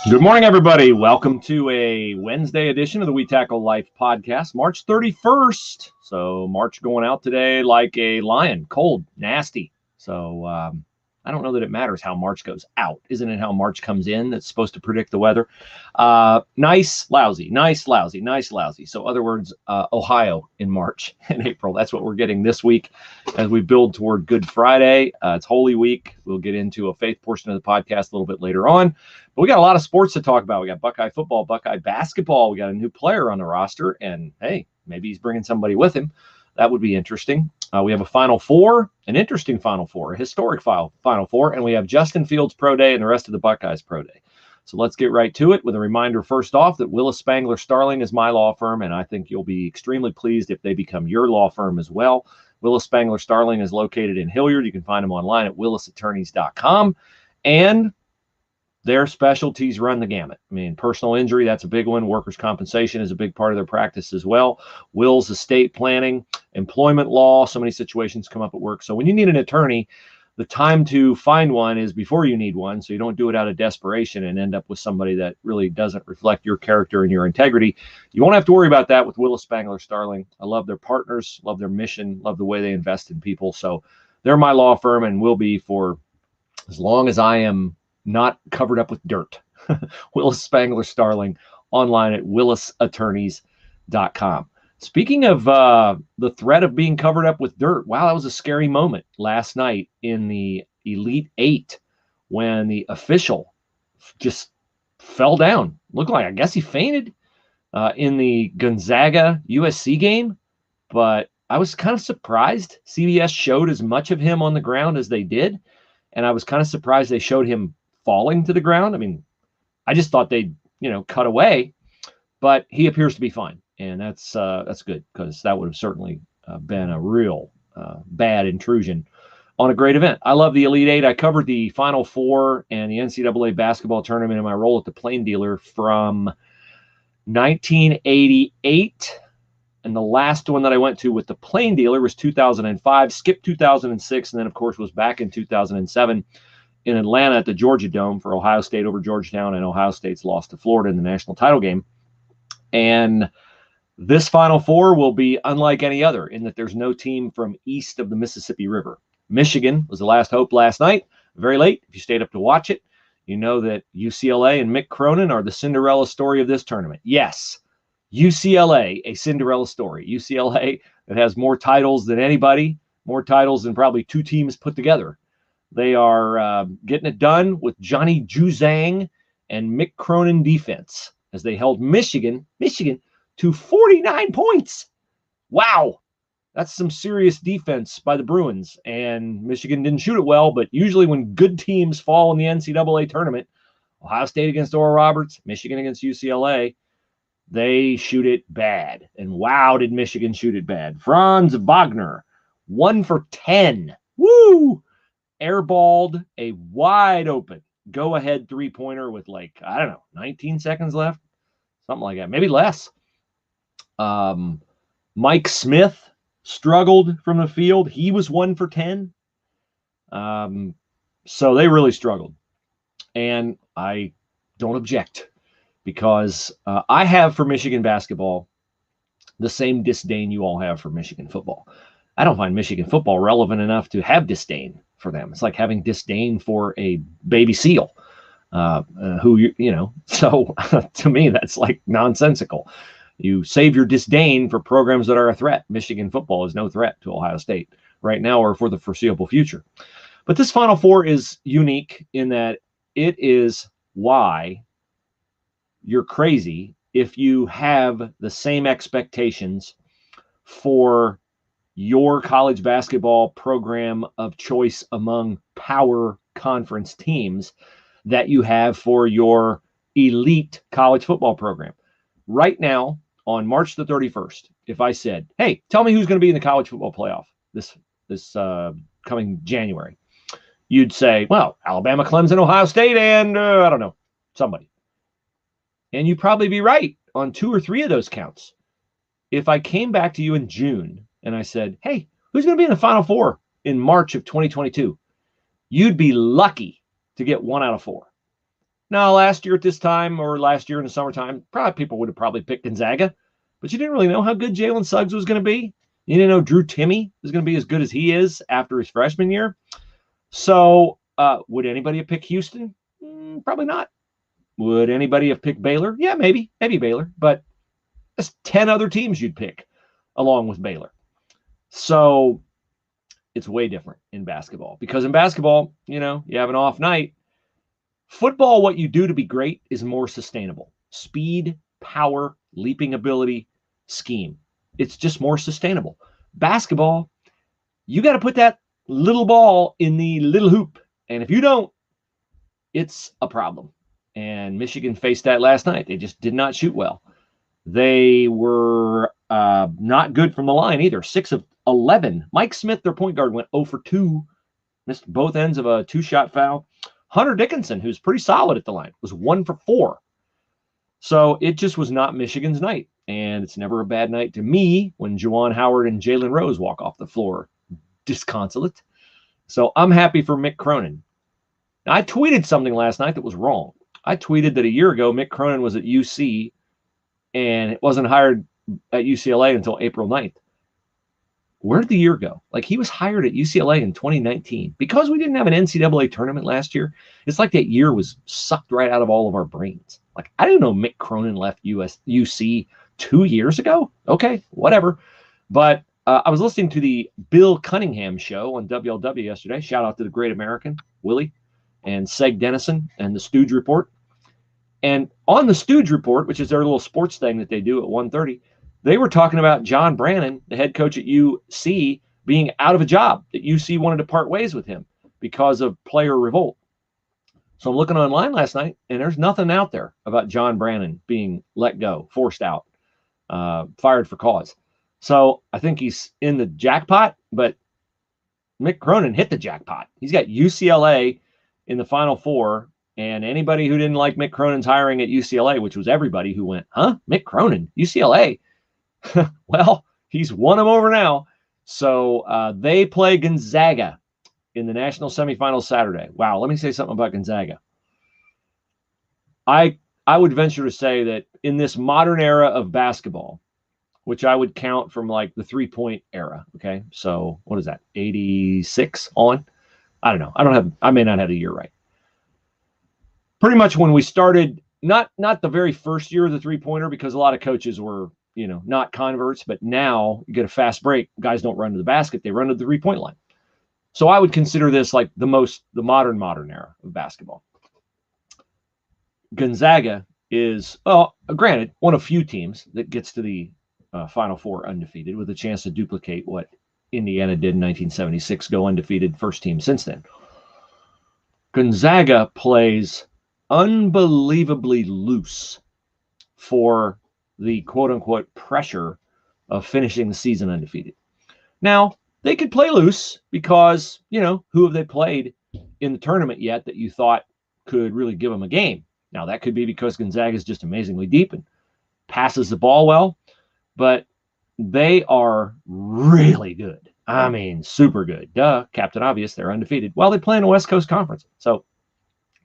Good morning, everybody. Welcome to a Wednesday edition of the We Tackle Life podcast, March 31st. So March going out today like a lion, cold, nasty. So I don't know that it matters how March goes out. Isn't it how March comes in that's supposed to predict the weather? Nice, lousy, nice, lousy, nice, lousy. So other words, Ohio in March and April. That's what we're getting this week as we build toward Good Friday. It's Holy Week. We'll get into a faith portion of the podcast a little bit later on. But we got a lot of sports to talk about. We got Buckeye football, Buckeye basketball. We got a new player on the roster. And, hey, maybe he's bringing somebody with him. That would be interesting. We have a Final Four, an interesting Final Four, a historic Final Four, and we have Justin Fields Pro Day and the rest of the Buckeyes Pro Day. So let's get right to it with a reminder first off that Willis Spangler Starling is my law firm, and I think you'll be extremely pleased if they become your law firm as well. Willis Spangler Starling is located in Hilliard. You can find them online at willisattorneys.com, and their specialties run the gamut. I mean, personal injury, that's a big one. Workers' compensation is a big part of their practice as well. Wills, estate planning, employment law. So many situations come up at work. So when you need an attorney, the time to find one is before you need one. So you don't do it out of desperation and end up with somebody that really doesn't reflect your character and your integrity. You won't have to worry about that with Willis Spangler Starling. I love their partners, love their mission, love the way they invest in people. So they're my law firm and will be for as long as I am not covered up with dirt. Willis Spangler Starling, online at willisattorneys.com. Speaking of the threat of being covered up with dirt, wow, that was a scary moment last night in the Elite Eight when the official just fell down. Looked like, I guess he fainted in the Gonzaga USC game, but I was kind of surprised CBS showed as much of him on the ground as they did, and I was kind of surprised they showed him falling to the ground. I mean, I just thought they'd, cut away, but he appears to be fine. And that's good, because that would have certainly been a real bad intrusion on a great event. I love the Elite Eight. I covered the Final Four and the NCAA basketball tournament in my role at the Plain Dealer from 1988. And the last one that I went to with the Plain Dealer was 2005, skipped 2006, and then, of course, was back in 2007. in Atlanta at the Georgia Dome for Ohio State over Georgetown, and Ohio State's lost to Florida in the national title game. And this Final Four will be unlike any other in that there's no team from east of the Mississippi River. Michigan was the last hope last night, very late. If you stayed up to watch it, you know that UCLA and Mick Cronin are the Cinderella story of this tournament. Yes, UCLA, a Cinderella story. UCLA that has more titles than anybody, more titles than probably two teams put together. They are getting it done with Johnny Juzang and Mick Cronin defense as they held Michigan to 49 points. Wow. That's some serious defense by the Bruins. And Michigan didn't shoot it well, but usually when good teams fall in the NCAA tournament, Ohio State against Oral Roberts, Michigan against UCLA, they shoot it bad. And wow, did Michigan shoot it bad. Franz Wagner, 1 for 10. Woo! Airballed a wide open go-ahead three-pointer with 19 seconds left. Something like that. Maybe less. Mike Smith struggled from the field. He was 1 for 10. So they really struggled. And I don't object because I have for Michigan basketball the same disdain you all have for Michigan football. I don't find Michigan football relevant enough to have disdain for them. It's like having disdain for a baby seal, so to me, that's like nonsensical. You save your disdain for programs that are a threat. Michigan football is no threat to Ohio State right now or for the foreseeable future. But this Final Four is unique in that it is why you're crazy if you have the same expectations for your college basketball program of choice among power conference teams that you have for your elite college football program. Right now, on March the 31st, if I said, hey, tell me who's going to be in the college football playoff this coming January, you'd say, well, Alabama, Clemson, Ohio State, and I don't know, somebody. And you'd probably be right on 2 or 3 of those counts. If I came back to you in June and I said, hey, who's going to be in the Final Four in March of 2022? You'd be lucky to get 1 out of 4. Now, last year at this time, or last year in the summertime, probably people would have probably picked Gonzaga, but you didn't really know how good Jalen Suggs was going to be. You didn't know Drew Timme was going to be as good as he is after his freshman year. So would anybody have picked Houston? Probably not. Would anybody have picked Baylor? Yeah, maybe Baylor, but there's 10 other teams you'd pick along with Baylor. So it's way different in basketball, because in basketball, you have an off night. Football, what you do to be great is more sustainable. Speed, power, leaping ability, scheme. It's just more sustainable. Basketball, you got to put that little ball in the little hoop. And if you don't, it's a problem. And Michigan faced that last night. They just did not shoot well. They were not good from the line either. 6 of 11. Mike Smith, their point guard, went 0 for 2. Missed both ends of a 2-shot foul. Hunter Dickinson, who's pretty solid at the line, was 1 for 4. So it just was not Michigan's night. And it's never a bad night to me when Juwan Howard and Jalen Rose walk off the floor disconsolate. So I'm happy for Mick Cronin. Now, I tweeted something last night that was wrong. I tweeted that a year ago, Mick Cronin was at UC and it wasn't hired at UCLA until April 9th. Where did the year go? Like, he was hired at UCLA in 2019. Because we didn't have an NCAA tournament last year, it's like that year was sucked right out of all of our brains. Like, I didn't know Mick Cronin left UC 2 years ago. Okay, whatever. But I was listening to the Bill Cunningham show on WLW yesterday. Shout out to the Great American, Willie, and Seg Dennison, and the Stooge Report. And on the Stooge Report, which is their little sports thing that they do at 1:30, they were talking about John Brannon, the head coach at UC, being out of a job, that UC wanted to part ways with him because of player revolt. So I'm looking online last night, and there's nothing out there about John Brannon being let go, forced out, fired for cause. So I think he's in the jackpot, but Mick Cronin hit the jackpot. He's got UCLA in the Final Four, and anybody who didn't like Mick Cronin's hiring at UCLA, which was everybody who went, huh, Mick Cronin, UCLA? Well, he's won them over now. So they play Gonzaga in the national semifinals Saturday. Wow, let me say something about Gonzaga. I would venture to say that in this modern era of basketball, which I would count from like the 3-point era, okay? So what is that, 86 on? I don't know. I may not have the year right. Pretty much when we started, not the very first year of the 3-pointer, because a lot of coaches were, not converts, but now you get a fast break. Guys don't run to the basket. They run to the 3-point line. So I would consider this like the modern era of basketball. Gonzaga is, granted, one of few teams that gets to the Final Four undefeated, with a chance to duplicate what Indiana did in 1976, go undefeated, first team since then. Gonzaga plays unbelievably loose for the quote-unquote pressure of finishing the season undefeated. Now, they could play loose because, who have they played in the tournament yet that you thought could really give them a game? Now, that could be because Gonzaga is just amazingly deep and passes the ball well, but they are really good. I mean, super good. Duh, Captain Obvious, they're undefeated. Well, they play in a West Coast Conference, so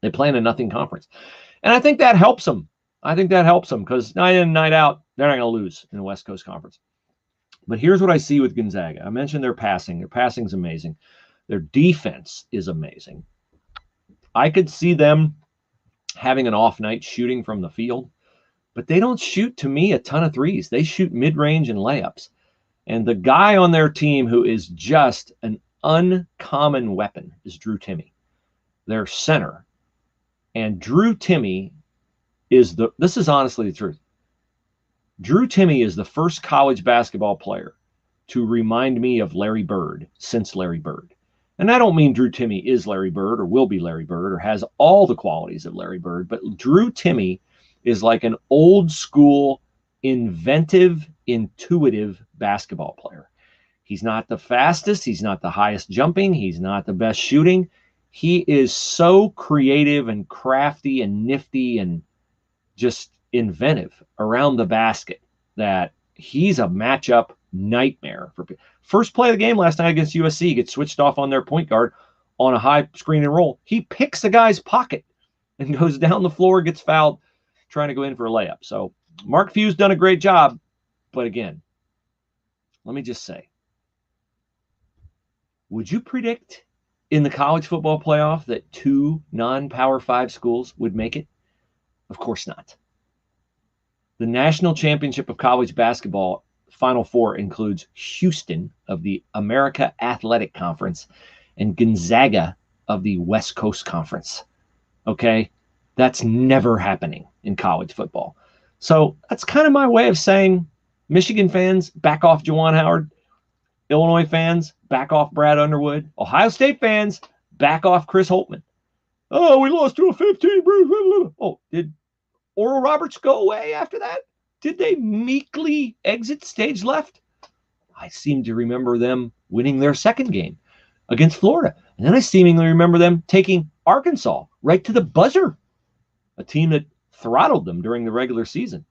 they play in a nothing conference. And I think that helps them. Because night in and night out, they're not going to lose in the West Coast Conference. But here's what I see with Gonzaga. I mentioned their passing. Their passing is amazing. Their defense is amazing. I could see them having an off night shooting from the field, but they don't shoot, to me, a ton of threes. They shoot mid-range and layups. And the guy on their team who is just an uncommon weapon is Drew Timme, their center. And Drew Timme this is honestly the truth. Drew Timme is the first college basketball player to remind me of Larry Bird since Larry Bird. And I don't mean Drew Timme is Larry Bird or will be Larry Bird or has all the qualities of Larry Bird, but Drew Timme is like an old school, inventive, intuitive basketball player. He's not the fastest. He's not the highest jumping. He's not the best shooting. He is so creative and crafty and nifty and just inventive around the basket that he's a matchup nightmare. First play of the game last night against USC, gets switched off on their point guard on a high screen and roll. He picks the guy's pocket and goes down the floor, gets fouled, trying to go in for a layup. So Mark Few's done a great job. But again, let me just say, would you predict in the college football playoff that 2 non-Power 5 schools would make it? Of course not. The National Championship of College Basketball Final Four includes Houston of the America Athletic Conference and Gonzaga of the West Coast Conference. Okay? That's never happening in college football. So that's kind of my way of saying, Michigan fans, back off Juwan Howard. Illinois fans, back off Brad Underwood. Ohio State fans, back off Chris Holtmann. Oh, we lost to a 15. Oh, did Oral Roberts go away after that? Did they meekly exit stage left? I seem to remember them winning their second game against Florida. And then I seemingly remember them taking Arkansas right to the buzzer, a team that throttled them during the regular season.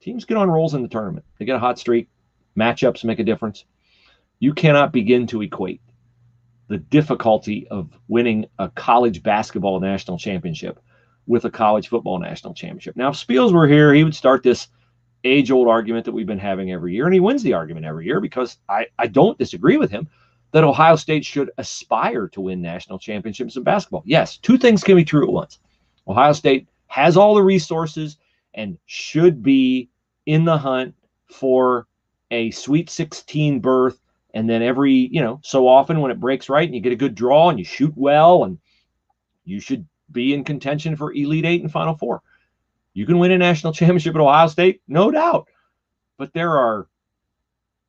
Teams get on rolls in the tournament. They get a hot streak. Matchups make a difference. You cannot begin to equate the difficulty of winning a college basketball national championship with a college football national championship. Now, if Spiels were here, he would start this age-old argument that we've been having every year, and he wins the argument every year because I don't disagree with him that Ohio State should aspire to win national championships in basketball. Yes, 2 things can be true at once. Ohio State has all the resources and should be in the hunt for a Sweet 16 berth. And then every, so often when it breaks right and you get a good draw and you shoot well, and you should be in contention for Elite 8 and Final Four. You can win a national championship at Ohio State, no doubt. But there are,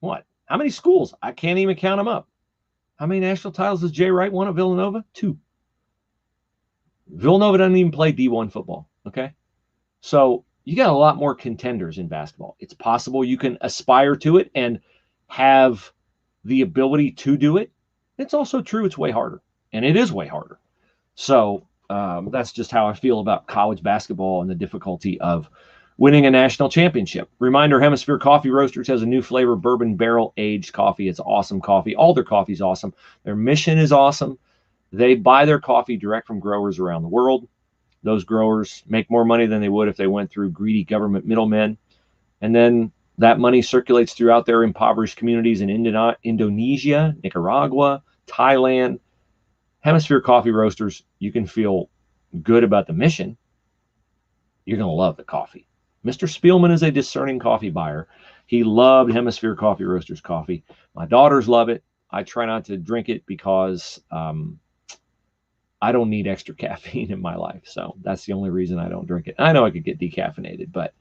how many schools? I can't even count them up. How many national titles does Jay Wright won at Villanova? 2. Villanova doesn't even play D1 football, okay? So you got a lot more contenders in basketball. It's possible you can aspire to it and have the ability to do it. It's also true it's way harder, and it is way harder. So that's just how I feel about college basketball and the difficulty of winning a national championship. Reminder, Hemisphere Coffee Roasters has a new flavor, bourbon barrel-aged coffee. It's awesome coffee. All their coffee is awesome. Their mission is awesome. They buy their coffee direct from growers around the world. Those growers make more money than they would if they went through greedy government middlemen. And then that money circulates throughout their impoverished communities in Indonesia, Nicaragua, Thailand. Hemisphere Coffee Roasters, you can feel good about the mission. You're going to love the coffee. Mr. Spielman is a discerning coffee buyer. He loved Hemisphere Coffee Roasters coffee. My daughters love it. I try not to drink it because I don't need extra caffeine in my life. So that's the only reason I don't drink it. I know I could get decaffeinated, but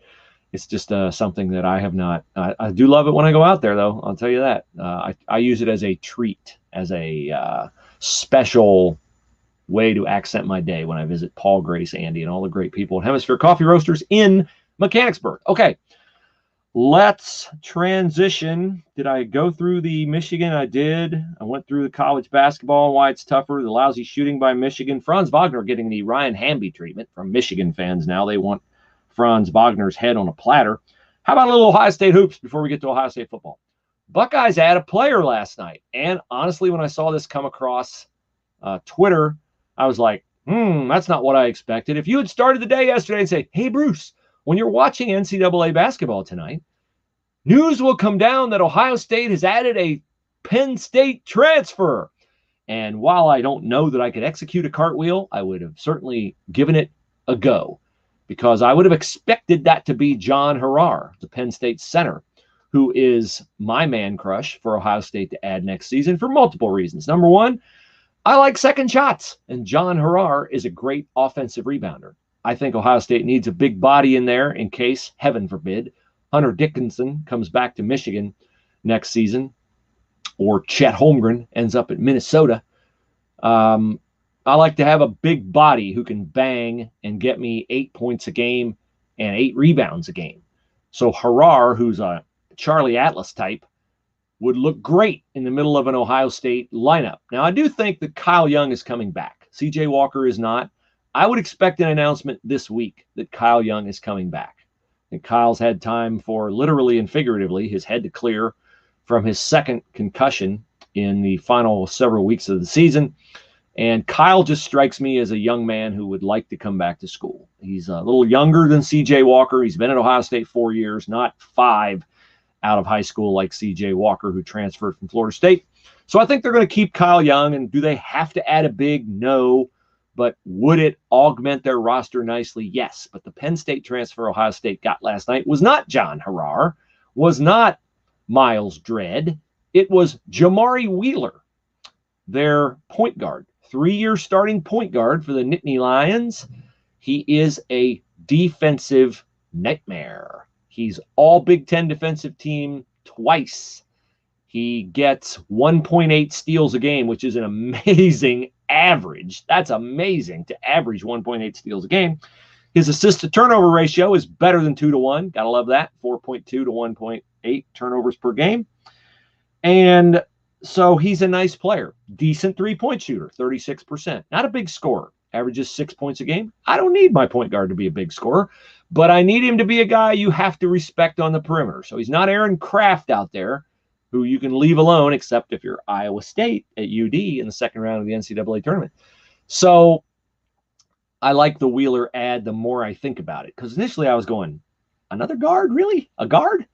it's just something that I have not. I do love it when I go out there, though. I'll tell you that. I use it as a treat, as a special way to accent my day when I visit Paul, Grace, Andy, and all the great people at Hemisphere Coffee Roasters in Mechanicsburg. Okay, let's transition. Did I go through the Michigan? I did. I went through the college basketball and why it's tougher, the lousy shooting by Michigan. Franz Wagner getting the Ryan Hamby treatment from Michigan fans now. They want Franz Wagner's head on a platter. How about a little Ohio State hoops before we get to Ohio State football? Buckeyes add a player last night. And honestly, when I saw this come across Twitter, I was like, that's not what I expected. If you had started the day yesterday and say, hey, Bruce, when you're watching NCAA basketball tonight, news will come down that Ohio State has added a Penn State transfer. And while I don't know that I could execute a cartwheel, I would have certainly given it a go, because I would have expected that to be John Harrar, the Penn State center, who is my man crush for Ohio State to add next season for multiple reasons. Number one, I like second shots, and John Harrar is a great offensive rebounder. I think Ohio State needs a big body in there in case, heaven forbid, Hunter Dickinson comes back to Michigan next season, or Chet Holmgren ends up at Minnesota. I like to have a big body who can bang and get me 8 points a game and 8 rebounds a game. So Harrar, who's a Charlie Atlas type, would look great in the middle of an Ohio State lineup. Now, I do think that Kyle Young is coming back. C.J. Walker is not. I would expect an announcement this week that Kyle Young is coming back. And Kyle's had time for, literally and figuratively, his head to clear from his second concussion in the final several weeks of the season. And Kyle just strikes me as a young man who would like to come back to school. He's a little younger than C.J. Walker. He's been at Ohio State 4 years, not 5 out of high school like C.J. Walker, who transferred from Florida State. So I think they're going to keep Kyle young. And do they have to add a big? No. But would it augment their roster nicely? Yes. But the Penn State transfer Ohio State got last night was not John Harrar, was not Miles Dredd. It was Jamari Wheeler, their point guard. 3-year starting point guard for the Nittany Lions. He is a defensive nightmare. He's all Big Ten defensive team twice. He gets 1.8 steals a game, which is an amazing average. That's amazing to average 1.8 steals a game. His assist to turnover ratio is better than 2 to 1. Gotta love that. 4.2 to 1.8 turnovers per game. And so he's a nice player. Decent three-point shooter, 36%. Not a big scorer. Averages 6 points a game. I don't need my point guard to be a big scorer, but I need him to be a guy you have to respect on the perimeter. So he's not Aaron Kraft out there, who you can leave alone, except if you're Iowa State at UD in the second round of the NCAA tournament. So I like the Wheeler ad the more I think about it, because initially I was going, another guard? Really? A guard?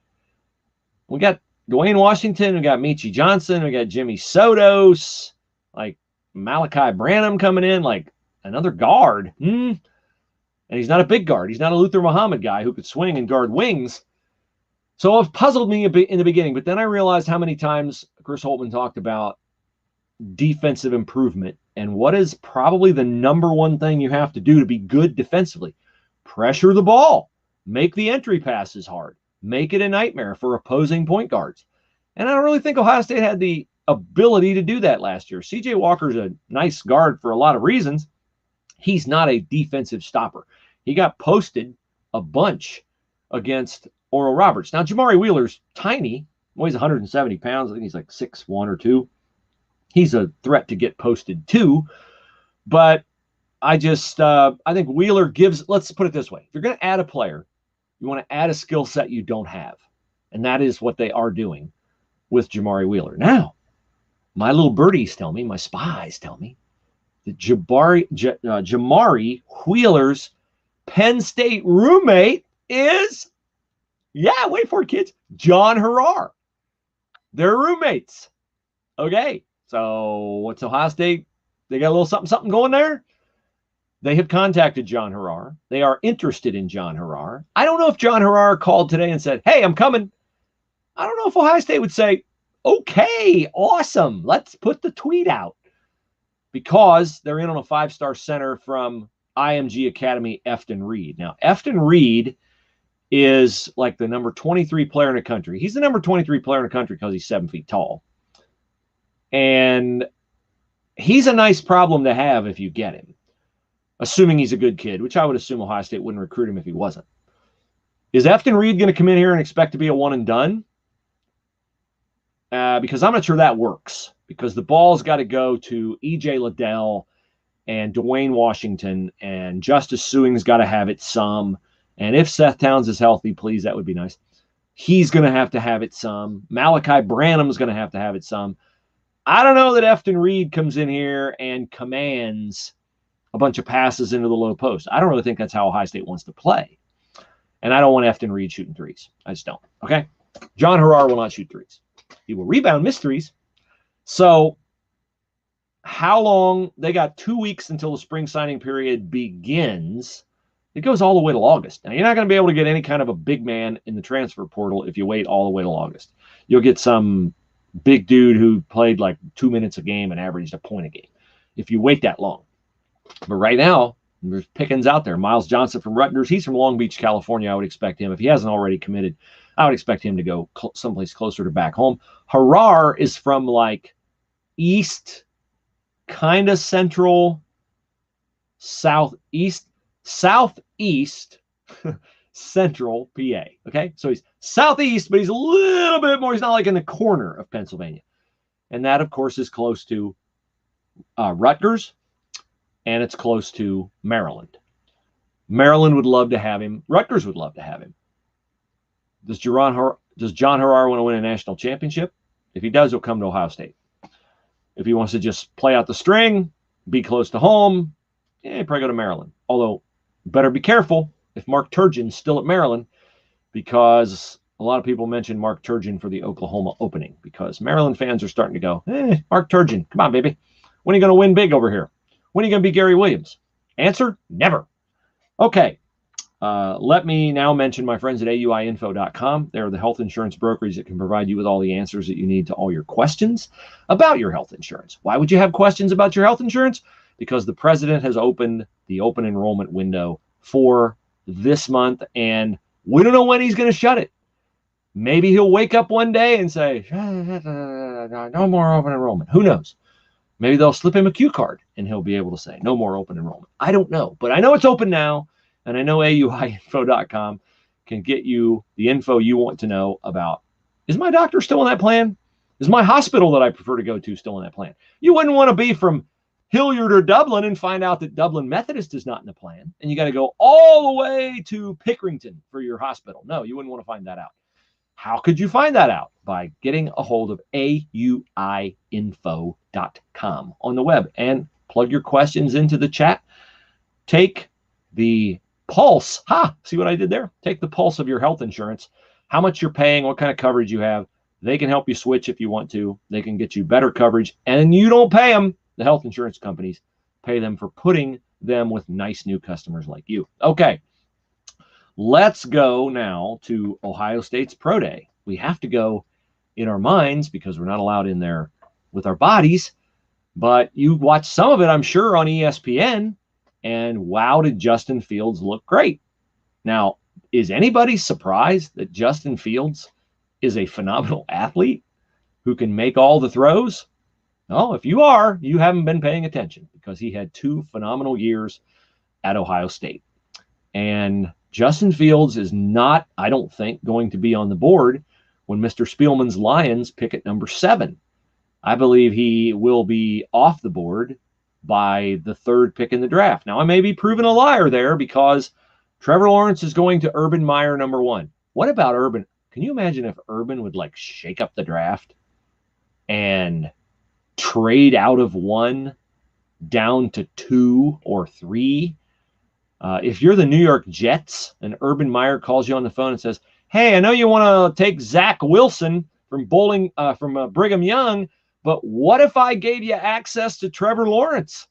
We got Dwayne Washington, we got Michi Johnson, we got Jimmy Sotos, like Malachi Branham coming in, like another guard. And he's not a big guard. He's not a Luther Muhammad guy who could swing and guard wings. So it puzzled me a bit in the beginning, but then I realized how many times Chris Holtmann talked about defensive improvement and what is probably the number one thing you have to do to be good defensively. Pressure the ball. Make the entry passes hard. Make it a nightmare for opposing point guards. And I don't really think Ohio State had the ability to do that last year. C.J. Walker's a nice guard for a lot of reasons. He's not a defensive stopper. He got posted a bunch against Oral Roberts. Now, Jamari Wheeler's tiny, weighs 170 pounds. I think he's like 6'1" or 2. He's a threat to get posted too. But I think Wheeler gives, let's put it this way. If you're going to add a player, you want to add a skill set you don't have. And that is what they are doing with Jamari Wheeler. Now, my little birdies tell me, my spies tell me, that Jamari Wheeler's Penn State roommate is, yeah, wait for it, kids, John Harrar. They're roommates. Okay, so what's Ohio State? They got a little something going there? They have contacted John Harrar. They are interested in John Harrar. I don't know if John Harrar called today and said, hey, I'm coming. I don't know if Ohio State would say, okay, awesome, let's put the tweet out. Because they're in on a 5-star center from IMG Academy, Efton Reed. Now, Efton Reed is like the number 23 player in the country. He's the number 23 player in the country because he's 7 feet tall. And he's a nice problem to have if you get him, assuming he's a good kid, which I would assume Ohio State wouldn't recruit him if he wasn't. Is Efton Reed going to come in here and expect to be a one and done? Because I'm not sure that works. Because the ball's got to go to E.J. Liddell and Dwayne Washington, and Justice Suing's got to have it some. And if Seth Towns is healthy, please, that would be nice. He's going to have it some. Malachi Branham's going to have it some. I don't know that Efton Reed comes in here and commands a bunch of passes into the low post. I don't really think that's how Ohio State wants to play. And I don't want Efton Reed shooting threes. I just don't. Okay? John Harrar will not shoot threes. He will rebound, miss threes. So how long? They got 2 weeks until the spring signing period begins. It goes all the way to August. Now, you're not going to be able to get any kind of a big man in the transfer portal if you wait all the way to August. You'll get some big dude who played like 2 minutes a game and averaged a point a game if you wait that long. But right now, there's pickings out there. Miles Johnson from Rutgers. He's from Long Beach, California. I would expect him. If he hasn't already committed, I would expect him to go someplace closer to back home. Harrar is from like east, kind of central, southeast central PA. Okay, so he's southeast, but he's a little bit more. He's not like in the corner of Pennsylvania. And that, of course, is close to Rutgers, and it's close to Maryland. Maryland would love to have him. Rutgers would love to have him. Does John Harrar want to win a national championship? If he does, he'll come to Ohio State. If he wants to just play out the string, be close to home, he'd probably go to Maryland. Although, better be careful if Mark Turgeon's still at Maryland, because a lot of people mention Mark Turgeon for the Oklahoma opening, because Maryland fans are starting to go, Mark Turgeon, come on, baby. When are you going to win big over here? When are you going to be Gary Williams? Answer, never. Okay. Let me now mention my friends at auiinfo.com. They're the health insurance brokerage that can provide you with all the answers that you need to all your questions about your health insurance. Why would you have questions about your health insurance? Because the president has opened the open enrollment window for this month, and we don't know when he's going to shut it. Maybe he'll wake up one day and say, no more open enrollment. Who knows? Maybe they'll slip him a cue card and he'll be able to say, no more open enrollment. I don't know, but I know it's open now. And I know auiinfo.com can get you the info you want to know about, is my doctor still in that plan? Is my hospital that I prefer to go to still in that plan? You wouldn't want to be from Hilliard or Dublin and find out that Dublin Methodist is not in the plan, and you got to go all the way to Pickerington for your hospital. No, you wouldn't want to find that out. How could you find that out? By getting a hold of auiinfo.com on the web and plug your questions into the chat. Take the pulse. See what I did there? Take the pulse of your health insurance, how much you're paying, what kind of coverage you have. They can help you switch if you want to. They can get you better coverage, and you don't pay them. The health insurance companies pay them for putting them with nice new customers like you. Okay, let's go now to Ohio State's Pro Day. We have to go in our minds because we're not allowed in there with our bodies, but you watched some of it, I'm sure, on ESPN. And wow, did Justin Fields look great. Now, is anybody surprised that Justin Fields is a phenomenal athlete who can make all the throws? No, if you are, you haven't been paying attention, because he had 2 phenomenal years at Ohio State. And Justin Fields is not, I don't think, going to be on the board when Mr. Spielman's Lions pick at number 7. I believe he will be off the board by the 3rd pick in the draft. Now, I may be proven a liar there, because Trevor Lawrence is going to Urban Meyer number 1. What about Urban? Can you imagine if Urban would shake up the draft and trade out of 1 down to 2 or 3? If you're the New York Jets and Urban Meyer calls you on the phone and says, hey, I know you want to take Zach Wilson from Brigham Young, but what if I gave you access to Trevor Lawrence?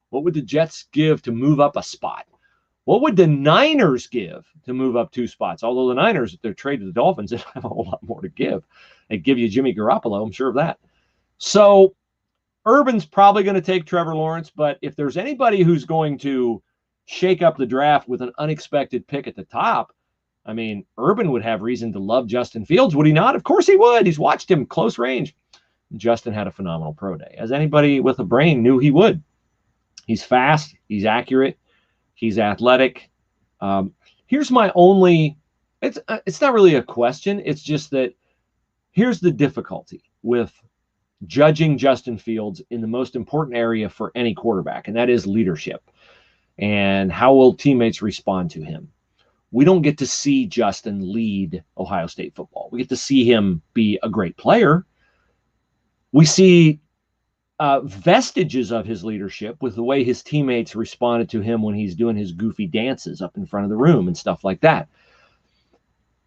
What would the Jets give to move up a spot? What would the Niners give to move up 2 spots? Although the Niners, if they're traded to the Dolphins, they have a whole lot more to give. They give you Jimmy Garoppolo, I'm sure of that. So Urban's probably going to take Trevor Lawrence, but if there's anybody who's going to shake up the draft with an unexpected pick at the top, I mean, Urban would have reason to love Justin Fields, would he not? Of course he would. He's watched him close range. Justin had a phenomenal pro day, as anybody with a brain knew he would. He's fast. He's accurate. He's athletic. Here's my only, it's not really a question. It's just that here's the difficulty with judging Justin Fields in the most important area for any quarterback, and that is leadership. And how will teammates respond to him? We don't get to see Justin lead Ohio State football. We get to see him be a great player. We see vestiges of his leadership with the way his teammates responded to him when he's doing his goofy dances up in front of the room and stuff like that.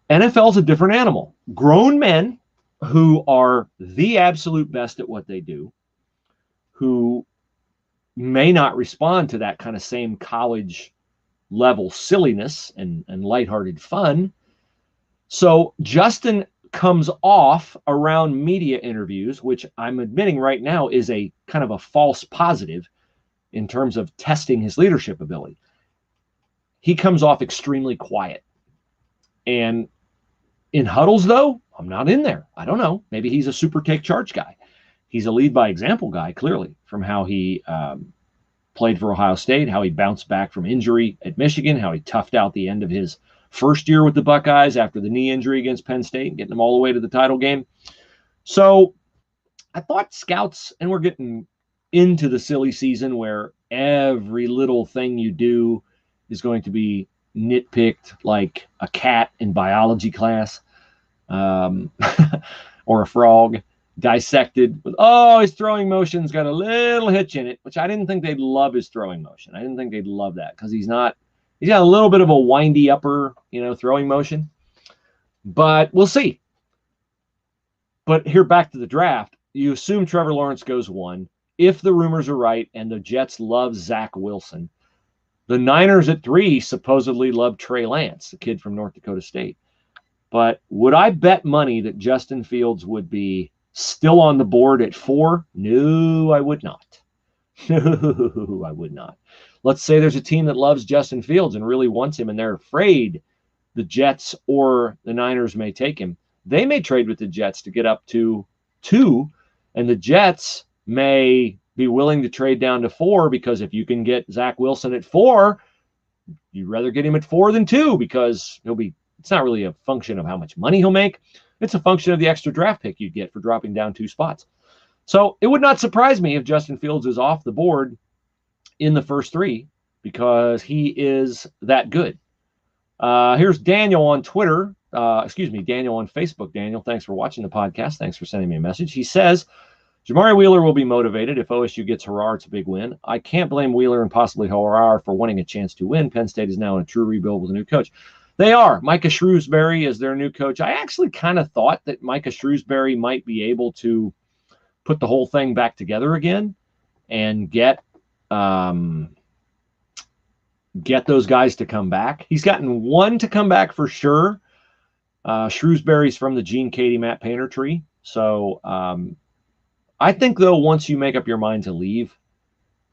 NFL's a different animal. Grown men who are the absolute best at what they do, who may not respond to that kind of same college level silliness and lighthearted fun. So Justin comes off around media interviews, which I'm admitting right now is a kind of a false positive in terms of testing his leadership ability. He comes off extremely quiet. And in huddles, though, I'm not in there. I don't know. Maybe he's a super take charge guy. He's a lead by example guy, clearly, from how he played for Ohio State, how he bounced back from injury at Michigan, how he toughed out the end of his first year with the Buckeyes after the knee injury against Penn State and getting them all the way to the title game. So I thought scouts, and we're getting into the silly season where every little thing you do is going to be nitpicked like a cat in biology class or a frog. dissected with, oh, his throwing motion's got a little hitch in it, which I didn't think they'd love his throwing motion. I didn't think they'd love that because he's got a little bit of a windy upper, throwing motion. But we'll see. But here, back to the draft, you assume Trevor Lawrence goes 1. If the rumors are right and the Jets love Zach Wilson, the Niners at 3 supposedly love Trey Lance, the kid from North Dakota State. But would I bet money that Justin Fields would be still on the board at 4? No, I would not. No, I would not. Let's say there's a team that loves Justin Fields and really wants him, and they're afraid the Jets or the Niners may take him. They may trade with the Jets to get up to 2, and the Jets may be willing to trade down to 4 because if you can get Zach Wilson at 4, you'd rather get him at 4 than 2 because it's not really a function of how much money he'll make. It's a function of the extra draft pick you get for dropping down 2 spots. So it would not surprise me if Justin Fields is off the board in the first 3 because he is that good. Here's Daniel on Twitter. Daniel on Facebook. Daniel, thanks for watching the podcast. Thanks for sending me a message. He says, Jamari Wheeler will be motivated if OSU gets Harar. It's a big win. I can't blame Wheeler and possibly Harar for wanting a chance to win. Penn State is now in a true rebuild with a new coach. They are. Micah Shrewsbury is their new coach. I actually kind of thought that Micah Shrewsbury might be able to put the whole thing back together again and get those guys to come back. He's gotten 1 to come back for sure. Shrewsbury's from the Gene Katie, Matt Painter tree. So I think, though, once you make up your mind to leave,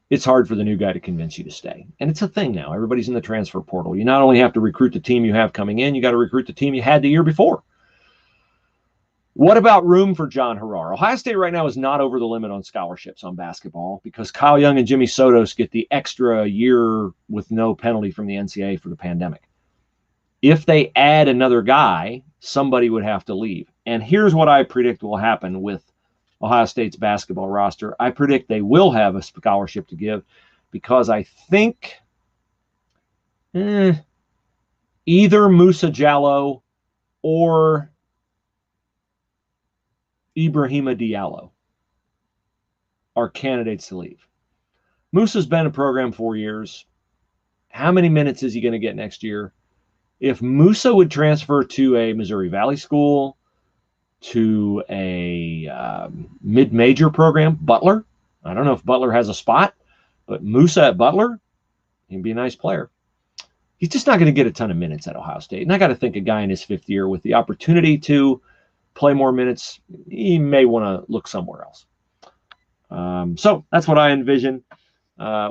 it's hard for the new guy to convince you to stay. And it's a thing now. Everybody's in the transfer portal. You not only have to recruit the team you have coming in, you got to recruit the team you had the year before. What about room for John Harar? Ohio State right now is not over the limit on scholarships on basketball because Kyle Young and Jimmy Sotos get the extra year with no penalty from the NCAA for the pandemic. If they add another guy, somebody would have to leave. And here's what I predict will happen with Ohio State's basketball roster. I predict they will have a scholarship to give because I think either Musa Jallow or Ibrahima Diallo are candidates to leave. Musa's been in the program 4 years. How many minutes is he going to get next year? If Musa would transfer to a Missouri Valley school, to a mid-major program, Butler. I don't know if Butler has a spot, but Musa at Butler, he'd be a nice player. He's just not going to get a ton of minutes at Ohio State. And I got to think a guy in his 5th year with the opportunity to play more minutes, he may want to look somewhere else. So that's what I envision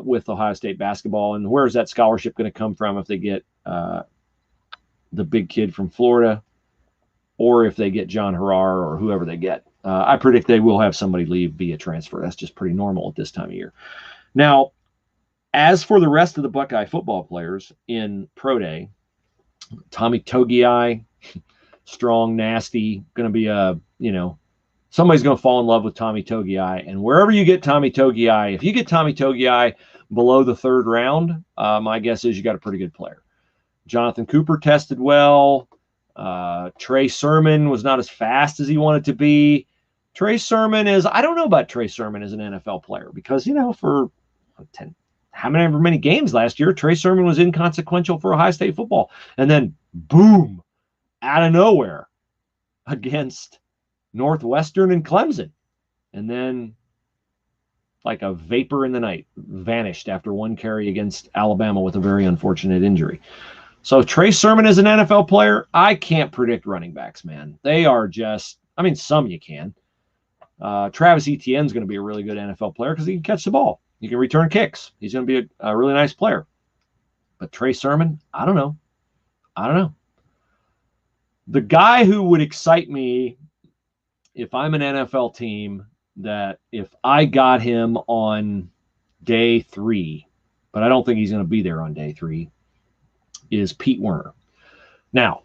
with Ohio State basketball. And where is that scholarship going to come from if they get the big kid from Florida, or if they get John Harar or whoever they get? I predict they will have somebody leave via transfer. That's just pretty normal at this time of year. Now, as for the rest of the Buckeye football players in Pro Day, Tommy Togiai, strong, nasty, going to be somebody's going to fall in love with Tommy Togiai. And wherever you get Tommy Togiai, if you get Tommy Togiai below the 3rd round, my guess is you got a pretty good player. Jonathan Cooper tested well. Trey Sermon was not as fast as he wanted to be. I don't know about Trey Sermon as an NFL player because, for however many games last year, Trey Sermon was inconsequential for Ohio State football. And then, boom, out of nowhere against Northwestern and Clemson. And then, like a vapor in the night, vanished after 1 carry against Alabama with a very unfortunate injury. So Trey Sermon is an NFL player. I can't predict running backs, man. They are just, some you can. Travis Etienne's going to be a really good NFL player because he can catch the ball. He can return kicks. He's going to be a really nice player. But Trey Sermon, I don't know. The guy who would excite me if I'm an NFL team, that if I got him on day 3, but I don't think he's going to be there on day 3, is Pete Werner. Now,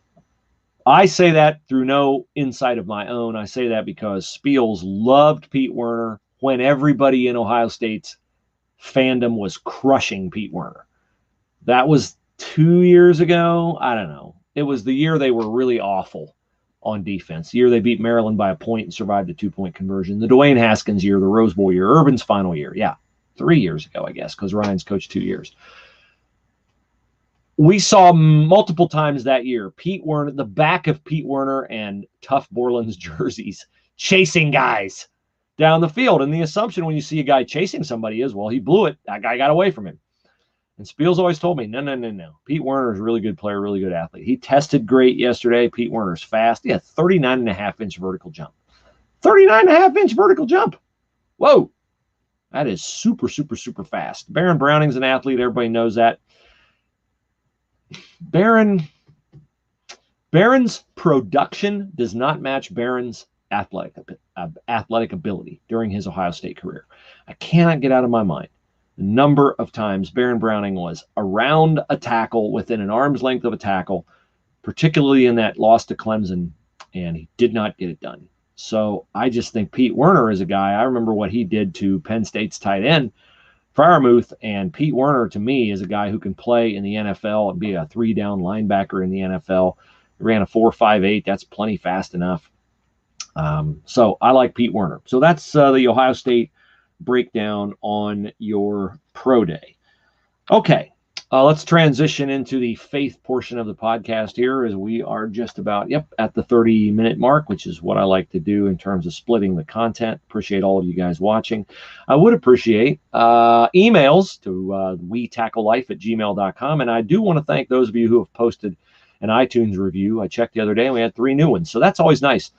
I say that through no insight of my own. I say that because Spiels loved Pete Werner when everybody in Ohio State's fandom was crushing Pete Werner. That was 2 years ago. I don't know. It was the year they were really awful. on defense. The year they beat Maryland by a point and survived a 2-point conversion. The Dwayne Haskins year, the Rose Bowl year, Urban's final year. Yeah, 3 years ago, I guess, because Ryan's coached 2 years. We saw multiple times that year Pete Werner, the back of Pete Werner and Tough Borland's jerseys, chasing guys down the field. And the assumption when you see a guy chasing somebody is, well, he blew it. That guy got away from him. And Spiel's always told me, no. Pete Werner is a really good player, really good athlete. He tested great yesterday. Pete Werner's fast. He had 39.5-inch vertical jump. 39.5-inch vertical jump. Whoa. That is super, super, super fast. Baron Browning's an athlete. Everybody knows that. Baron's production does not match Baron's athletic ability during his Ohio State career. I cannot get out of my mind the number of times Baron Browning was around a tackle, within an arm's length of a tackle, particularly in that loss to Clemson, and he did not get it done. So I just think Pete Werner is a guy. I remember what he did to Penn State's tight end, Freiermuth, and Pete Werner, to me, is a guy who can play in the NFL and be a 3-down linebacker in the NFL. He ran a 4.58. That's plenty fast enough. So I like Pete Werner. So that's the Ohio State breakdown on your pro day. Okay, let's transition into the faith portion of the podcast here, as we are just about, at the 30-minute mark, which is what I like to do in terms of splitting the content. Appreciate all of you guys watching. I would appreciate emails to wetacklelife@gmail.com, and I do want to thank those of you who have posted an iTunes review. I checked the other day, and we had 3 new ones, so that's always nice.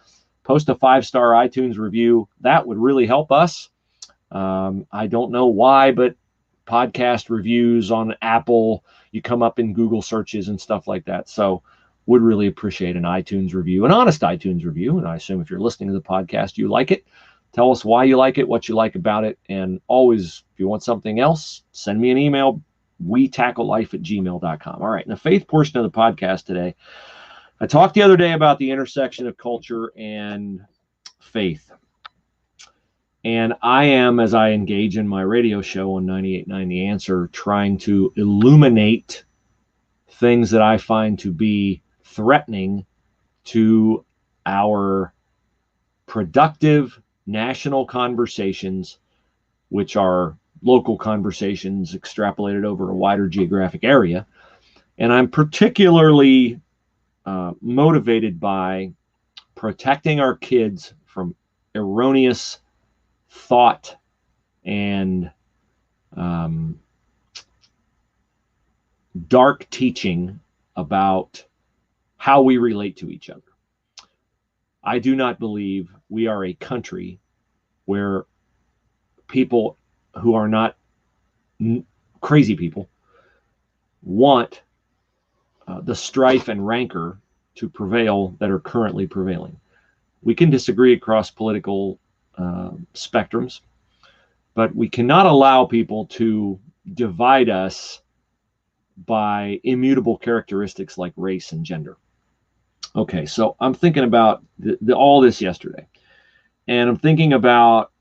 Post a 5-star iTunes review. That would really help us. I don't know why, but podcast reviews on Apple, you come up in Google searches and stuff like that. So would really appreciate an iTunes review, an honest iTunes review. And I assume if you're listening to the podcast, you like it. Tell us why you like it, what you like about it. And always, if you want something else, send me an email, wetacklelife@gmail.com. All right. In the faith portion of the podcast today, I talked the other day about the intersection of culture and faith. And I am, as I engage in my radio show on 98.9 The Answer, trying to illuminate things that I find to be threatening to our productive national conversations, which are local conversations extrapolated over a wider geographic area. And I'm particularly motivated by protecting our kids from erroneous thought and dark teaching about how we relate to each other. I do not believe we are a country where people who are not crazy people want the strife and rancor to prevail that are currently prevailing. We can disagree across political spectrums, but we cannot allow people to divide us by immutable characteristics like race and gender. Okay, so I'm thinking about all this yesterday, and I'm thinking about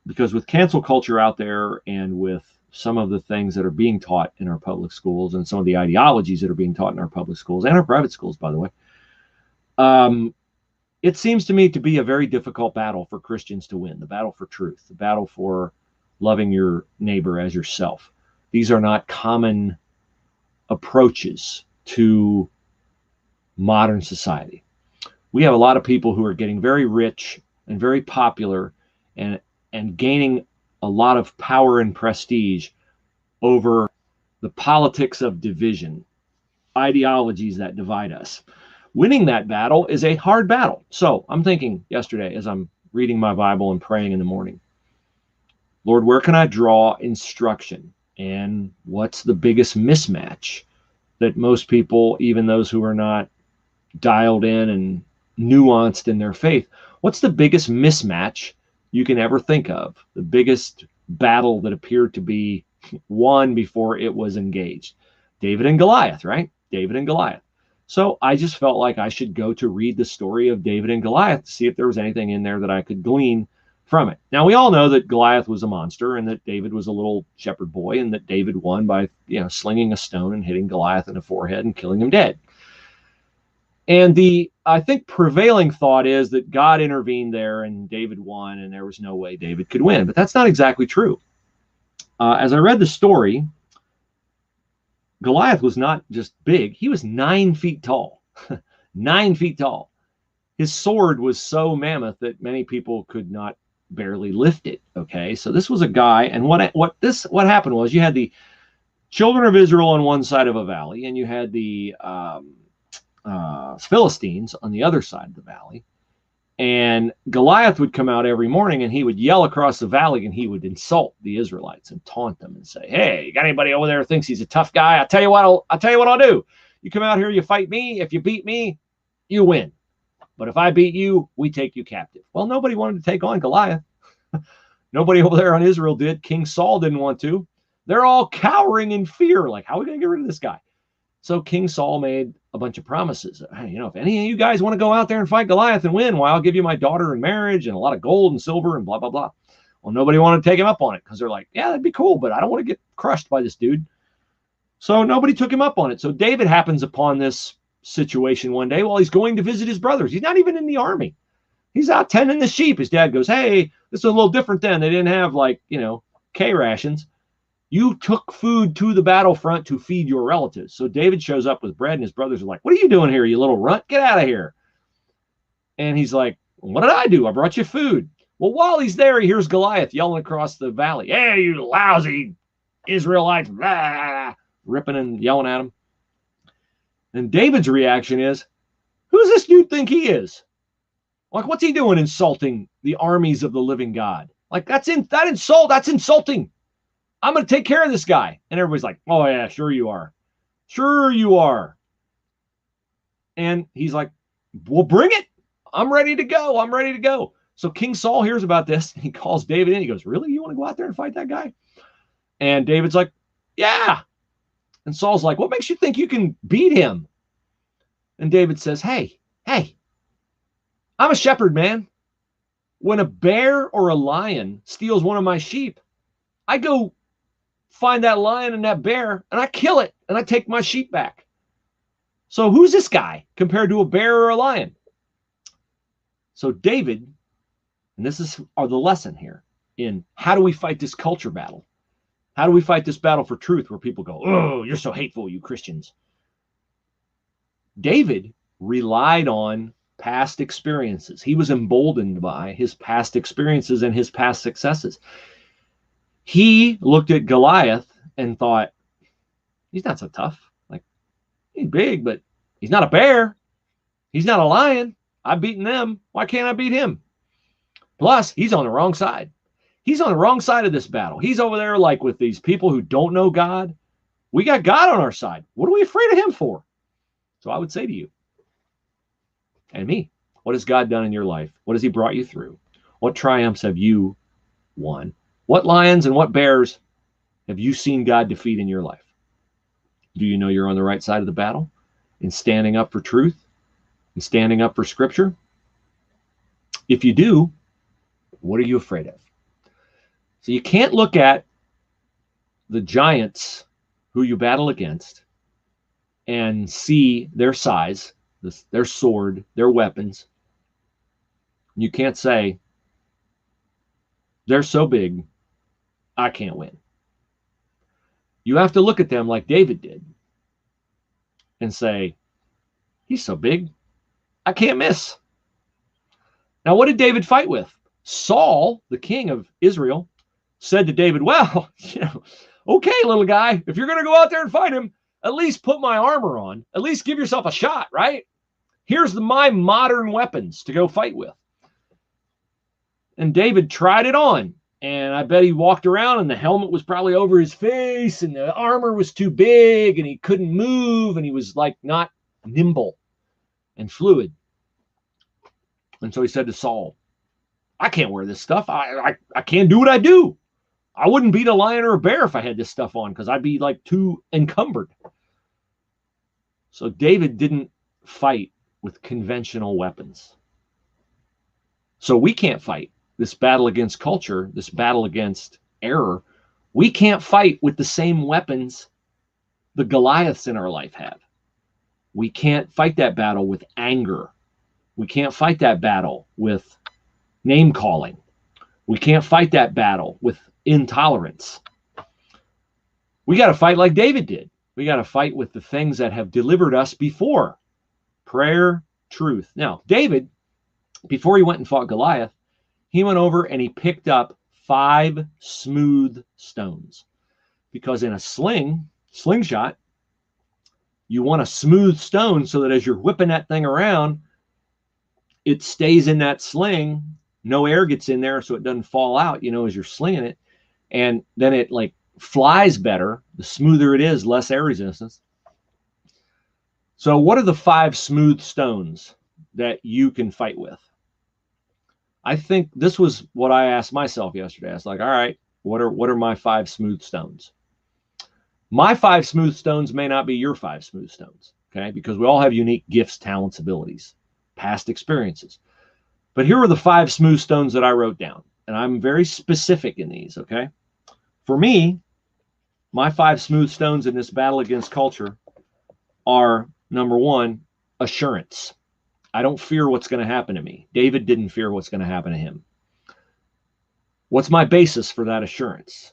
because with cancel culture out there, and with some of the things that are being taught in our public schools, and some of the ideologies that are being taught in our public schools and our private schools, by the way, it seems to me to be a very difficult battle for Christians to win, the battle for truth, the battle for loving your neighbor as yourself. These are not common approaches to modern society. We have a lot of people who are getting very rich and very popular and gaining a lot of power and prestige over the politics of division, ideologies that divide us. Winning that battle is a hard battle. So I'm thinking yesterday, as I'm reading my Bible and praying in the morning, Lord, where can I draw instruction? And what's the biggest mismatch that most people, even those who are not dialed in and nuanced in their faith, what's the biggest mismatch you can ever think of? The biggest battle that appeared to be won before it was engaged. David and Goliath, right? David and Goliath. So I just felt like I should go to read the story of David and Goliath to see if there was anything in there that I could glean from it. Now, we all know that Goliath was a monster and that David was a little shepherd boy, and that David won by, slinging a stone and hitting Goliath in the forehead and killing him dead. And I think, prevailing thought is that God intervened there and David won, and there was no way David could win. But that's not exactly true. As I read the story, Goliath was not just big, he was 9 feet tall. 9 feet tall. His sword was so mammoth that many people could not barely lift it. Okay, so this was a guy, and what happened was, you had the children of Israel on one side of a valley, and you had the Philistines on the other side of the valley. And Goliath would come out every morning and he would yell across the valley and he would insult the Israelites and taunt them and say, "Hey, you got anybody over there who thinks he's a tough guy? I'll tell you what I'll do. You come out here, you fight me. If you beat me, you win. But if I beat you, we take you captive." Well, nobody wanted to take on Goliath. Nobody over there on Israel did. King Saul didn't want to. They're all cowering in fear. Like, how are we going to get rid of this guy? So King Saul made a bunch of promises. Hey, if any of you guys want to go out there and fight Goliath and win, well, I'll give you my daughter in marriage and a lot of gold and silver and blah, blah, blah. Well, nobody wanted to take him up on it because they're like, yeah, that'd be cool, but I don't want to get crushed by this dude. So nobody took him up on it. So David happens upon this situation one day while he's going to visit his brothers. He's not even in the army. He's out tending the sheep. His dad goes, "Hey, this is a little different then. They didn't have K rations. You took food to the battlefront to feed your relatives." So David shows up with bread and his brothers are like, "What are you doing here, you little runt? Get out of here." And he's like, "What did I do? I brought you food." Well, while he's there, he hears Goliath yelling across the valley, "Hey, you lousy Israelites," blah, ripping and yelling at him. And David's reaction is, who's this dude think he is? Like, what's he doing insulting the armies of the living God? Like, that's insulting. I'm going to take care of this guy. And everybody's like, "Oh, yeah, sure you are. Sure you are." And he's like, "Well, bring it. I'm ready to go. I'm ready to go." So King Saul hears about this. And he calls David in. He goes, "Really? You want to go out there and fight that guy?" And David's like, "Yeah." And Saul's like, "What makes you think you can beat him?" And David says, Hey, I'm a shepherd, man. When a bear or a lion steals one of my sheep, I go find that lion and that bear, and I kill it, and I take my sheep back. So who's this guy compared to a bear or a lion? So David, and this is the lesson here in how do we fight this culture battle? How do we fight this battle for truth where people go, "Oh, you're so hateful, you Christians"? David relied on past experiences. He was emboldened by his past experiences and his past successes. He looked at Goliath and thought, he's not so tough. Like, he's big, but he's not a bear. He's not a lion. I've beaten them. Why can't I beat him? Plus, he's on the wrong side. He's on the wrong side of this battle. He's over there like with these people who don't know God. We got God on our side. What are we afraid of him for? So I would say to you and me, what has God done in your life? What has he brought you through? What triumphs have you won? What lions and what bears have you seen God defeat in your life? Do you know you're on the right side of the battle in standing up for truth and standing up for Scripture? If you do, what are you afraid of? So you can't look at the giants who you battle against and see their size, their sword, their weapons. You can't say, "They're so big, I can't win." You have to look at them like David did and say, "He's so big, I can't miss." Now, what did David fight with? Saul, the king of Israel, said to David, "Well, okay, little guy, if you're going to go out there and fight him, at least put my armor on. At least give yourself a shot, right? Here's my modern weapons to go fight with." And David tried it on. And I bet he walked around and the helmet was probably over his face and the armor was too big and he couldn't move and he was like not nimble and fluid. And so he said to Saul, "I can't wear this stuff. I can't do what I do. I wouldn't beat a lion or a bear if I had this stuff on because I'd be like too encumbered." So David didn't fight with conventional weapons. So we can't fight this battle against culture, this battle against error. We can't fight with the same weapons the Goliaths in our life have. We can't fight that battle with anger. We can't fight that battle with name calling. We can't fight that battle with intolerance. We got to fight like David did. We got to fight with the things that have delivered us before. Prayer, truth. Now, David, before he went and fought Goliath, he went over and he picked up 5 smooth stones. Because in a slingshot, you want a smooth stone so that as you're whipping that thing around, it stays in that sling. No air gets in there so it doesn't fall out, as you're slinging it. And then it like flies better. The smoother it is, less air resistance. So what are the 5 smooth stones that you can fight with? I think this was what I asked myself yesterday. I was like, all right, what are my 5 smooth stones? My 5 smooth stones may not be your 5 smooth stones, okay? Because we all have unique gifts, talents, abilities, past experiences. But here are the 5 smooth stones that I wrote down. And I'm very specific in these, okay? For me, my 5 smooth stones in this battle against culture are, number 1, assurance. I don't fear what's going to happen to me. David didn't fear what's going to happen to him. What's my basis for that assurance?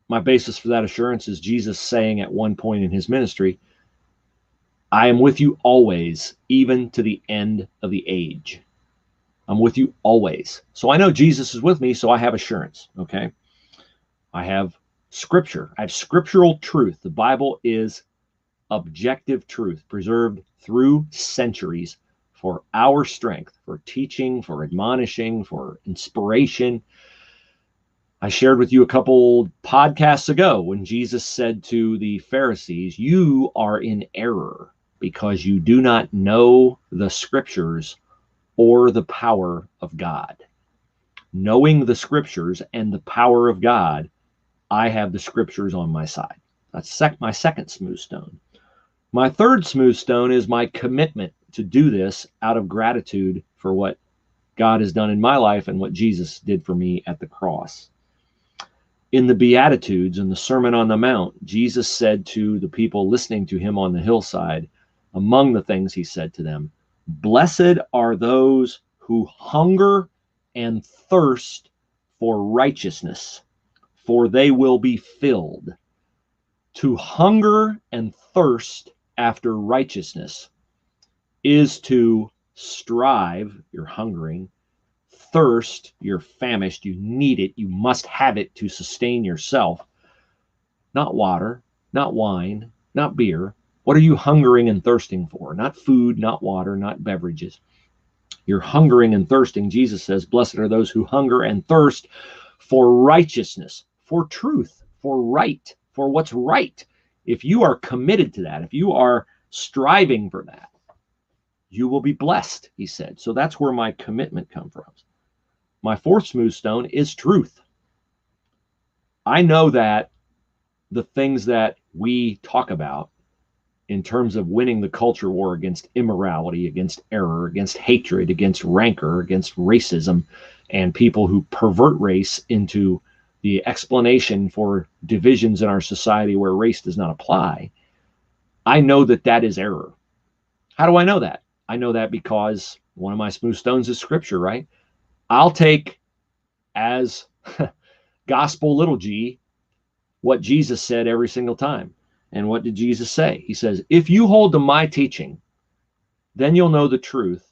My basis for that assurance is Jesus saying at one point in his ministry, I am with you always, even to the end of the age. I'm with you always. So I know Jesus is with me, so I have assurance, okay? I have scripture. I have scriptural truth. The Bible is objective truth, preserved through centuries for our strength, for teaching, for admonishing, for inspiration. I shared with you a couple podcasts ago when Jesus said to the Pharisees, you are in error because you do not know the scriptures or the power of God. Knowing the scriptures and the power of God, I have the scriptures on my side. That's my second smooth stone. My third smooth stone is my commitment to do this out of gratitude for what God has done in my life and what Jesus did for me at the cross. In the Beatitudes, in the Sermon on the Mount, Jesus said to the people listening to him on the hillside, among the things he said to them, blessed are those who hunger and thirst for righteousness, for they will be filled. To hunger and thirst after righteousness is to strive, you're hungering, thirst, you're famished, you need it, you must have it to sustain yourself. Not water, not wine, not beer. What are you hungering and thirsting for? Not food, not water, not beverages. You're hungering and thirsting. Jesus says, blessed are those who hunger and thirst for righteousness, for truth, for right, for what's right. If you are committed to that, if you are striving for that, you will be blessed, he said. So that's where my commitment comes from. My fourth smooth stone is truth. I know that the things that we talk about in terms of winning the culture war against immorality, against error, against hatred, against rancor, against racism, and people who pervert race into the explanation for divisions in our society where race does not apply, I know that that is error. How do I know that? I know that because one of my smooth stones is scripture, right? I'll take as gospel little g what Jesus said every single time. And what did Jesus say? He says, if you hold to my teaching, then you'll know the truth,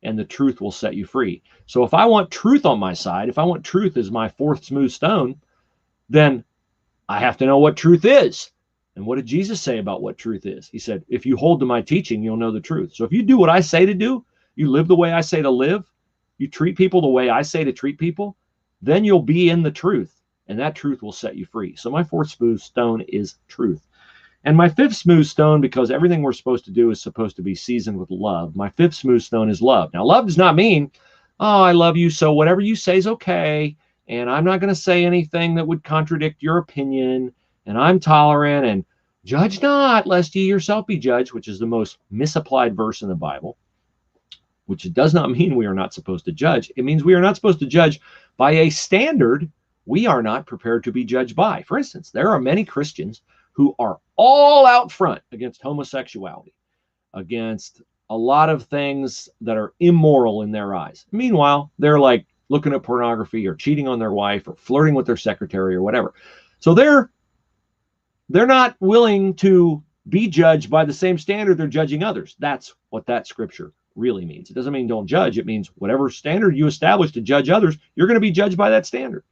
and the truth will set you free. So if I want truth on my side, if I want truth as my fourth smooth stone, then I have to know what truth is. And what did Jesus say about what truth is? He said, if you hold to my teaching, you'll know the truth. So if you do what I say to do, you live the way I say to live, you treat people the way I say to treat people, then you'll be in the truth, and that truth will set you free. So my fourth smooth stone is truth. And my fifth smooth stone, because everything we're supposed to do is supposed to be seasoned with love, my fifth smooth stone is love. Now, love does not mean, oh, I love you, so whatever you say is okay, and I'm not going to say anything that would contradict your opinion, and I'm tolerant, and judge not, lest ye yourself be judged, which is the most misapplied verse in the Bible, which does not mean we are not supposed to judge. It means we are not supposed to judge by a standard we are not prepared to be judged by. For instance, there are many Christians who are all out front against homosexuality. against a lot of things that are immoral in their eyes. Meanwhile, they're like looking at pornography or cheating on their wife or flirting with their secretary or whatever. So they're not willing to be judged by the same standard they're judging others. That's what that scripture really means. It doesn't mean don't judge. It means whatever standard you establish to judge others, you're going to be judged by that standard.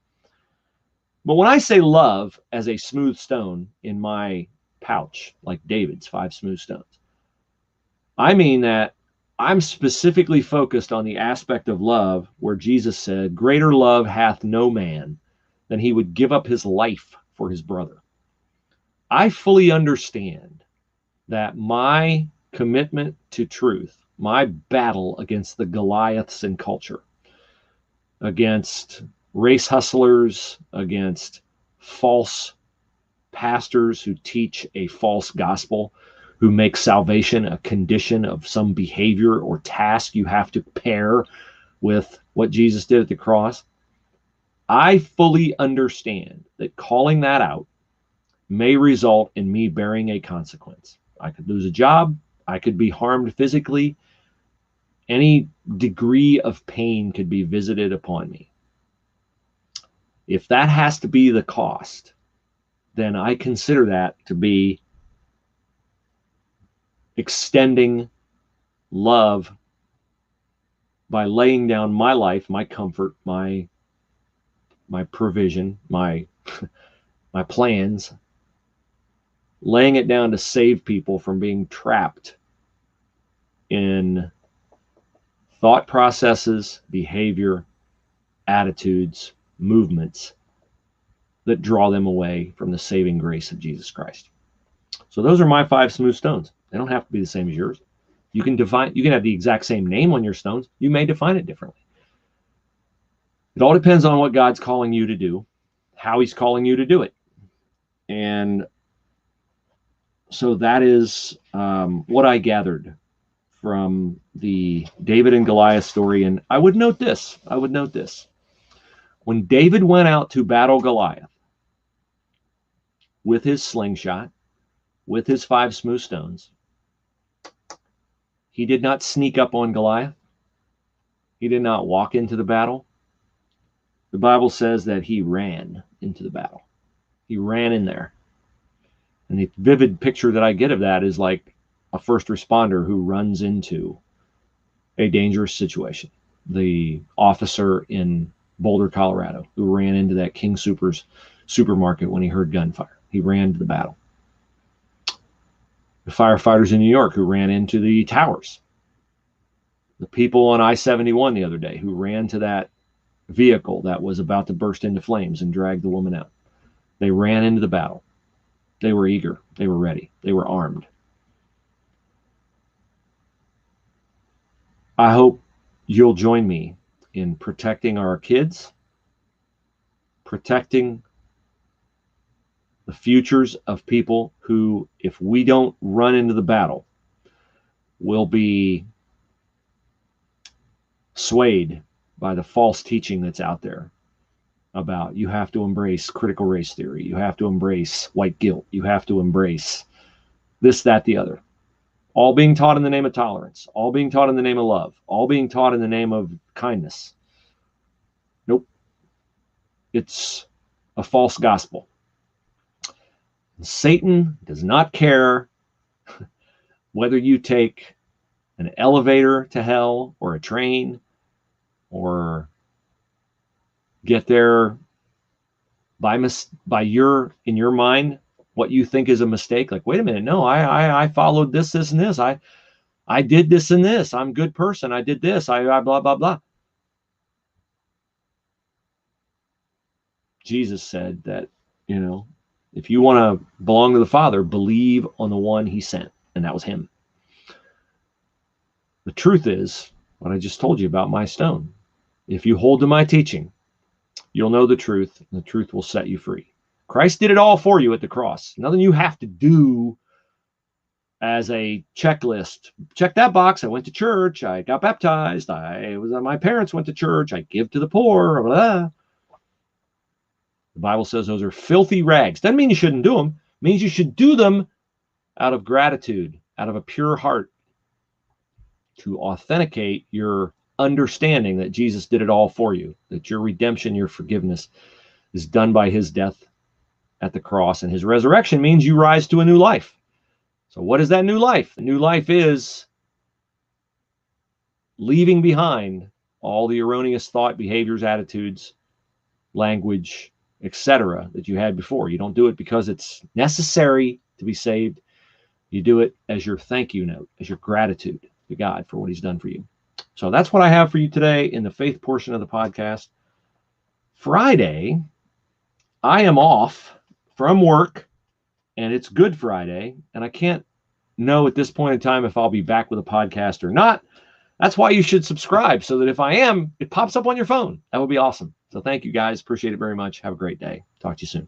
But when I say love as a smooth stone in my pouch, like David's 5 smooth stones, I mean that I'm specifically focused on the aspect of love where Jesus said, greater love hath no man than he would give up his life for his brother. I fully understand that my commitment to truth, my battle against the Goliaths in culture, against race hustlers, against false pastors who teach a false gospel, who make salvation a condition of some behavior or task you have to pair with what Jesus did at the cross. I fully understand that calling that out may result in me bearing a consequence. I could lose a job. I could be harmed physically. Any degree of pain could be visited upon me. If that has to be the cost, then I consider that to be extending love by laying down my life, my comfort, my provision, my plans, laying it down to save people from being trapped in thought processes, behavior, attitudes, movements that draw them away from the saving grace of Jesus Christ. So those are my 5 smooth stones. They don't have to be the same as yours. You can have the exact same name on your stones. You may define it differently. It all depends on what God's calling you to do, how he's calling you to do it. And so that is what I gathered from the David and Goliath story. And I would note this. When David went out to battle Goliath with his slingshot, with his 5 smooth stones, he did not sneak up on Goliath. He did not walk into the battle. The Bible says that he ran into the battle. He ran in there. And the vivid picture that I get of that is like a first responder who runs into a dangerous situation. The officer in Boulder, Colorado, who ran into that King Soopers supermarket when he heard gunfire. He ran to the battle. The firefighters in New York who ran into the towers. The people on I-71 the other day who ran to that vehicle that was about to burst into flames and drag the woman out. They ran into the battle. They were eager. They were ready. They were armed. I hope you'll join me in protecting our kids, protecting the futures of people who, if we don't run into the battle, will be swayed by the false teaching that's out there about you have to embrace critical race theory, you have to embrace white guilt, you have to embrace this, that, the other. All being taught in the name of tolerance, all being taught in the name of love, all being taught in the name of kindness. Nope. It's a false gospel. Satan does not care whether you take an elevator to hell or a train or get there by your, in your mind, what you think is a mistake. Like, wait a minute, no, I followed this, and this. I did this and this. I'm a good person. I did this. I blah, blah, blah. Jesus said that, if you want to belong to the Father, believe on the one he sent. And that was him. The truth is what I just told you about my stone. If you hold to my teaching, you'll know the truth, and the truth will set you free. Christ did it all for you at the cross. Nothing you have to do as a checklist. Check that box. I went to church. I got baptized. My parents went to church. I give to the poor. Blah, blah. The Bible says those are filthy rags. Doesn't mean you shouldn't do them. It means you should do them out of gratitude, out of a pure heart, to authenticate your understanding that Jesus did it all for you, that your redemption, your forgiveness is done by his death at the cross, and his resurrection means you rise to a new life. So what is that new life? The new life is leaving behind all the erroneous thought, behaviors, attitudes, language, etc. that you had before. You don't do it because it's necessary to be saved. You do it as your thank you note, as your gratitude to God for what he's done for you. So that's what I have for you today in the faith portion of the podcast. Friday, I am off from work, and it's Good Friday, and I can't know at this point in time if I'll be back with a podcast or not. That's why you should subscribe, so that if I am, it pops up on your phone. That would be awesome. So thank you guys. Appreciate it very much. Have a great day. Talk to you soon.